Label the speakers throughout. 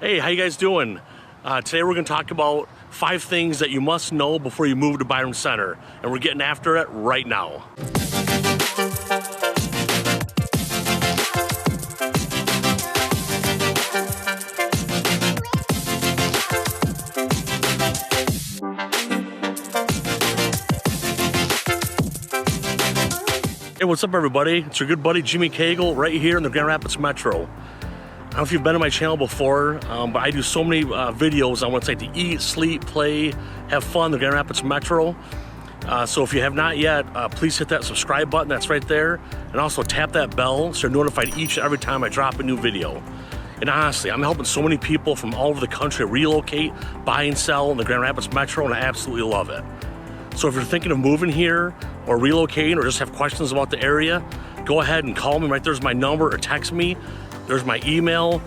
Speaker 1: Hey, how you guys doing? Today we're going to talk about 5 things that you must know before you move to Byron Center, and we're getting after it right now. Hey, what's up everybody? It's your good buddy Jimmy Kegle right here in the Grand Rapids Metro. I don't know if you've been to my channel before, but I do so many videos on what it's like to eat, sleep, play, have fun in the Grand Rapids Metro. So if you have not yet, please hit that subscribe button that's right there, and also tap that bell so you're notified each and every time I drop a new video. And honestly, I'm helping so many people from all over the country relocate, buy and sell in the Grand Rapids Metro, and I absolutely love it. So if you're thinking of moving here or relocating or just have questions about the area, go ahead and call me. Right there's my number, or text me. There's my email.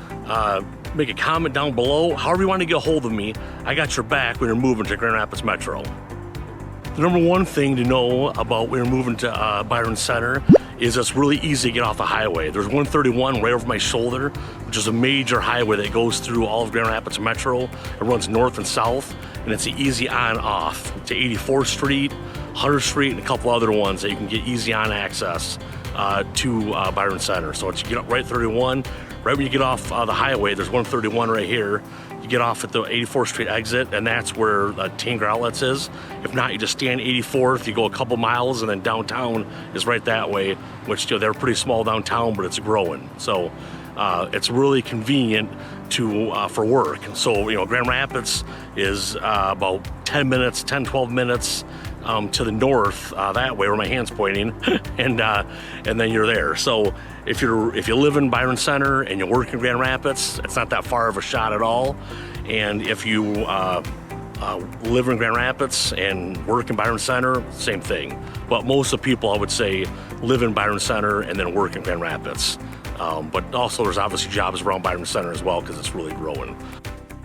Speaker 1: Make a comment down below. However you want to get a hold of me, I got your back when you're moving to Grand Rapids Metro. The number one thing to know about when you're moving to Byron Center is it's really easy to get off the highway. There's 131 right over my shoulder, which is a major highway that goes through all of Grand Rapids Metro. It runs north and south, and it's an easy on-off to 84th Street, 100th Street, and a couple other ones that you can get easy on access to Byron Center. So it's, you get up right 31, right when you get off the highway, there's 131 right here. You get off at the 84th Street exit, and that's where Tanger Outlets is. If not, you just stay on 84th, you go a couple miles, and then downtown is right that way, which, you know, they're pretty small downtown, but it's growing. So it's really convenient to for work. So, you know, Grand Rapids is about 12 minutes to the north that way where my hand's pointing, and then you're there. So if you live in Byron Center and you work in Grand Rapids, it's not that far of a shot at all. And if you live in Grand Rapids and work in Byron Center, same thing. But most of the people, I would say, live in Byron Center and then work in Grand Rapids. But also there's obviously jobs around Byron Center as well because it's really growing.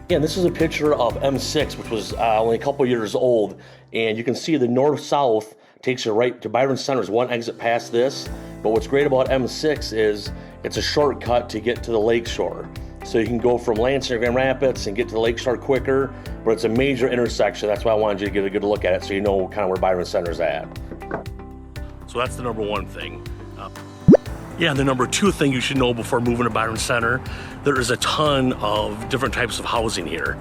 Speaker 1: Yeah, this is a picture of M6, which was only a couple years old, and you can see the north-south takes you right to Byron Center. There's one exit past this, but what's great about M6 is it's a shortcut to get to the lakeshore. So you can go from Lansing to Grand Rapids and get to the lakeshore quicker, but it's a major intersection. That's why I wanted you to get a good look at it so you know kind of where Byron Center's at. So that's the number one thing. Yeah, the number 2 thing you should know before moving to Byron Center, there is a ton of different types of housing here.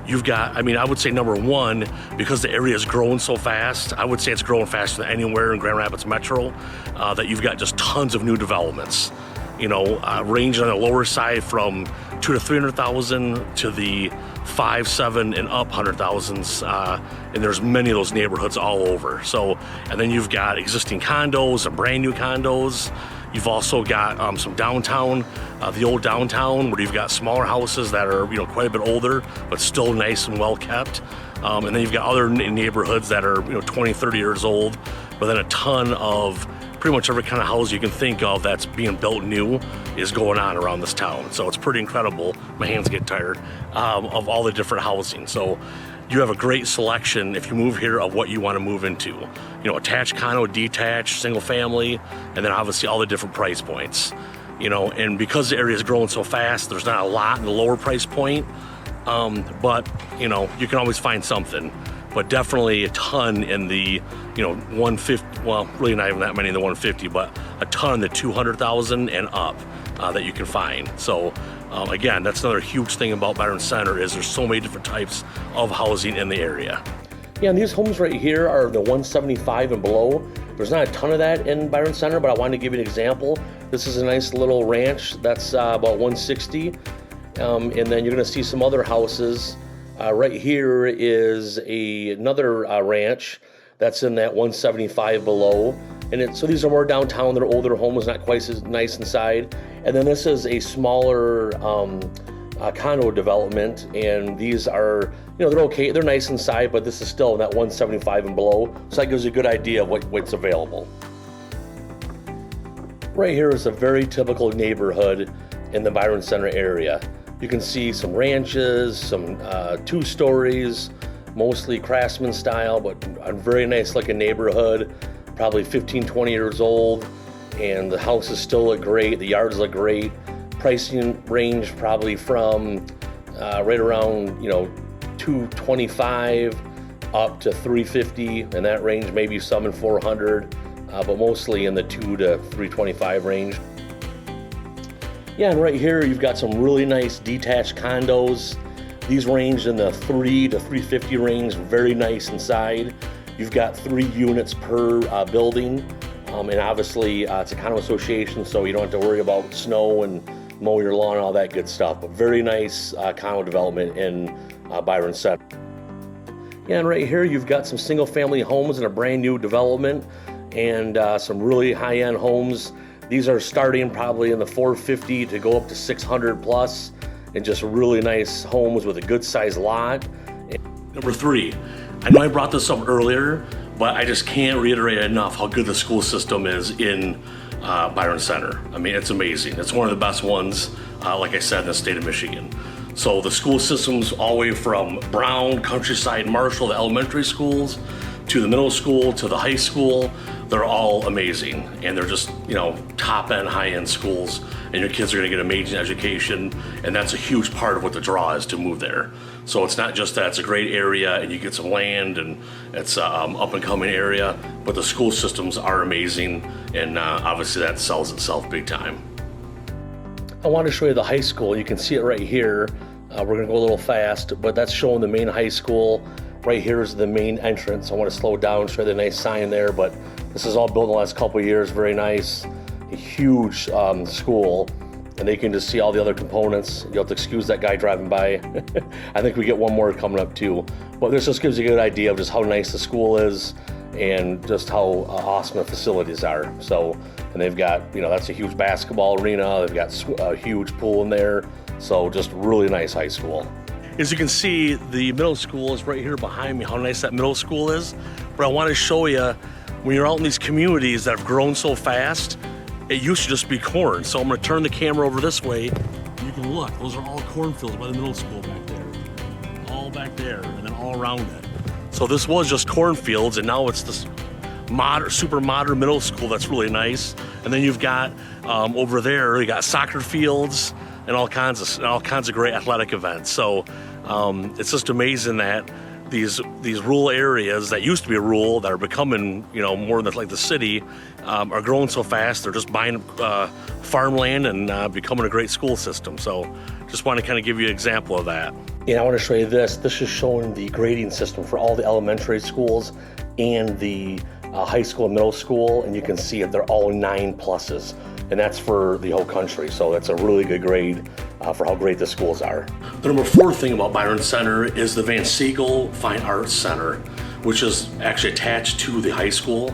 Speaker 1: You've got, I mean, I would say number 1, because the area is growing so fast, I would say it's growing faster than anywhere in Grand Rapids Metro, that you've got just tons of new developments. You know, ranging on the lower side from 200,000 to 300,000 to the 5, 7, and up 100,000s, and there's many of those neighborhoods all over. So, and then you've got existing condos and brand new condos. You've also got some downtown, the old downtown, where you've got smaller houses that are, you know, quite a bit older, but still nice and well kept. And then you've got other neighborhoods that are, you know, 20, 30 years old, but then a ton of pretty much every kind of house you can think of that's being built new is going on around this town. So it's pretty incredible. My hands get tired of all the different housing. So you have a great selection if you move here of what you want to move into. You know, attached condo, detached, single family, and then obviously all the different price points. You know, and because the area is growing so fast, there's not a lot in the lower price point, but you know, you can always find something. But definitely a ton in the, you know, 150, well, really not even that many in the 150, but a ton in the 200,000 and up that you can find. So again, that's another huge thing about Byron Center is there's so many different types of housing in the area. Yeah, and these homes right here are the 175 and below. There's not a ton of that in Byron Center, but I wanted to give you an example. This is a nice little ranch that's about 160, and then you're gonna see some other houses. Right here is another ranch that's in that 175 below. And so these are more downtown, they're older homes, not quite as nice inside. And then this is a smaller condo development, and these are, you know, they're okay, they're nice inside, but this is still in that 175 and below. So that gives you a good idea of what's available. Right here is a very typical neighborhood in the Byron Center area. You can see some ranches, some 2 stories, mostly craftsman style, but a very nice looking neighborhood, probably 15, 20 years old, and the houses still look great, the yards look great. Pricing range probably from right around, 225 up to 350, and that range, maybe some in 400, but mostly in the 2 to 325 range. Yeah, and right here you've got some really nice detached condos. These range in the 3 to 350 range, very nice inside. You've got 3 units per building, and obviously it's a condo association, so you don't have to worry about snow and mow your lawn and all that good stuff. But very nice condo development in Byron Center. Yeah, and right here you've got some single-family homes in a brand new development, and some really high-end homes. These are starting probably in the 450 to go up to 600 plus, and just really nice homes with a good-sized lot. Number 3, I know I brought this up earlier, but I just can't reiterate enough how good the school system is in Byron Center. I mean, it's amazing. It's one of the best ones, like I said, in the state of Michigan. So the school systems all the way from Brown, Countryside, Marshall, the elementary schools, to the middle school, to the high school, they're all amazing. And they're just, top-end, high-end schools. And your kids are gonna get amazing education. And that's a huge part of what the draw is to move there. So it's not just that it's a great area and you get some land and it's an up-and-coming area, but the school systems are amazing. And obviously that sells itself big time. I want to show you the high school. You can see it right here. We're gonna go a little fast, but that's showing the main high school. Right here is the main entrance. I want to slow down, show you the nice sign there, but this is all built in the last couple of years. Very nice, a huge school, and they can just see all the other components. You'll have to excuse that guy driving by. I think we get one more coming up too. But this just gives you a good idea of just how nice the school is and just how awesome the facilities are. So, and they've got, that's a huge basketball arena. They've got a huge pool in there. So just really nice high school. As you can see, the middle school is right here behind me, how nice that middle school is. But I want to show you, when you're out in these communities that have grown so fast, it used to just be corn. So I'm going to turn the camera over this way. You can look, those are all cornfields by the middle school back there. All back there, and then all around it. So this was just cornfields, and now it's this super modern middle school that's really nice. And then you've got over there, you got soccer fields and all kinds of great athletic events. So it's just amazing that these rural areas that used to be rural, that are becoming more than like the city, are growing so fast. They're just buying farmland and becoming a great school system. So just want to kind of give you an example of that. And I want to show you this. This is showing the grading system for all the elementary schools and the high school and middle school, and you can see it, they're all 9 pluses, and that's for the whole country. So that's a really good grade for how great the schools are. The number 4 thing about Byron Center is the Seagull Fine Arts Center, which is actually attached to the high school.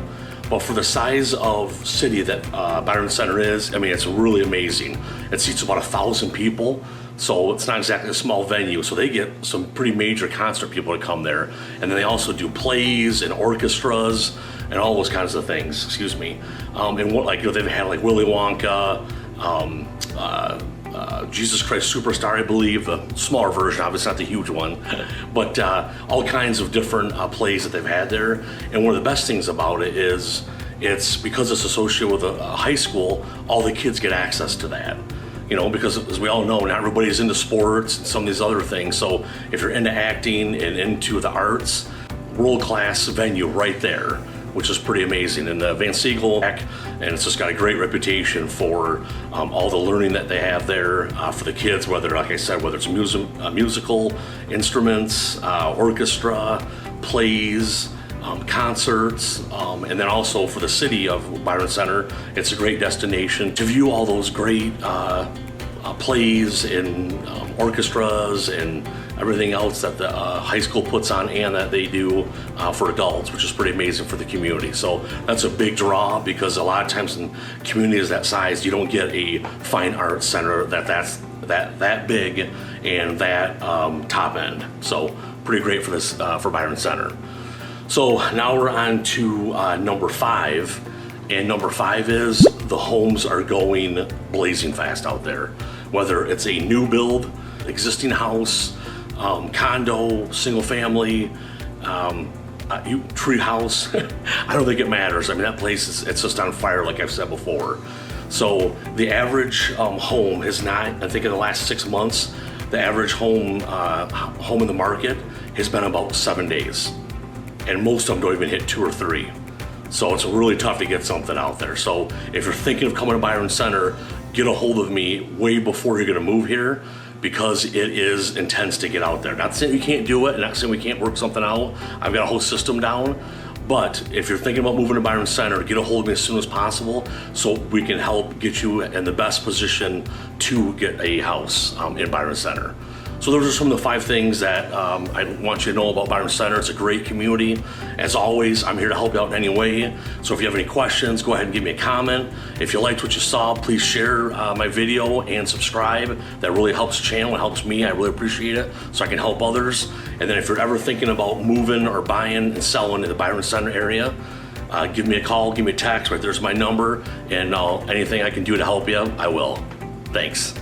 Speaker 1: But for the size of city that Byron Center is, I mean, it's really amazing. It seats about 1,000 people. So it's not exactly a small venue, so they get some pretty major concert people to come there. And then they also do plays and orchestras and all those kinds of things, and what, they've had like Willy Wonka, Jesus Christ Superstar, I believe, the smaller version, obviously not the huge one, but all kinds of different plays that they've had there. And one of the best things about it is it's because it's associated with a high school, all the kids get access to that. Because as we all know, not everybody's into sports and some of these other things. So if you're into acting and into the arts, world-class venue right there, which is pretty amazing. And the Seagull, and it's just got a great reputation for all the learning that they have there for the kids, whether, like I said, whether it's musical instruments, orchestra, plays, concerts, and then also for the city of Byron Center, it's a great destination to view all those great plays and orchestras and everything else that the high school puts on and that they do for adults, which is pretty amazing for the community. So that's a big draw, because a lot of times in communities that size, you don't get a fine arts center that's that big and that top end. So pretty great for this for Byron Center. So now we're on to number 5, and number 5 is the homes are going blazing fast out there. Whether it's a new build, existing house, condo, single family, tree house, I don't think it matters. I mean, that place it's just on fire, like I've said before. So the average home is not, I think in the last 6 months, the average home in the market has been about 7 days. And most of them don't even hit 2 or 3. So it's really tough to get something out there. So if you're thinking of coming to Byron Center, get a hold of me way before you're gonna move here, because it is intense to get out there. Not saying you can't do it, and not saying we can't work something out. I've got a whole system down. But if you're thinking about moving to Byron Center, get a hold of me as soon as possible so we can help get you in the best position to get a house in Byron Center. So those are some of the 5 things that I want you to know about Byron Center. It's a great community. As always, I'm here to help you out in any way. So if you have any questions, go ahead and give me a comment. If you liked what you saw, please share my video and subscribe. That really helps the channel, it helps me. I really appreciate it, so I can help others. And then if you're ever thinking about moving or buying and selling in the Byron Center area, give me a call, give me a text. Right there's my number, and anything I can do to help you, I will. Thanks.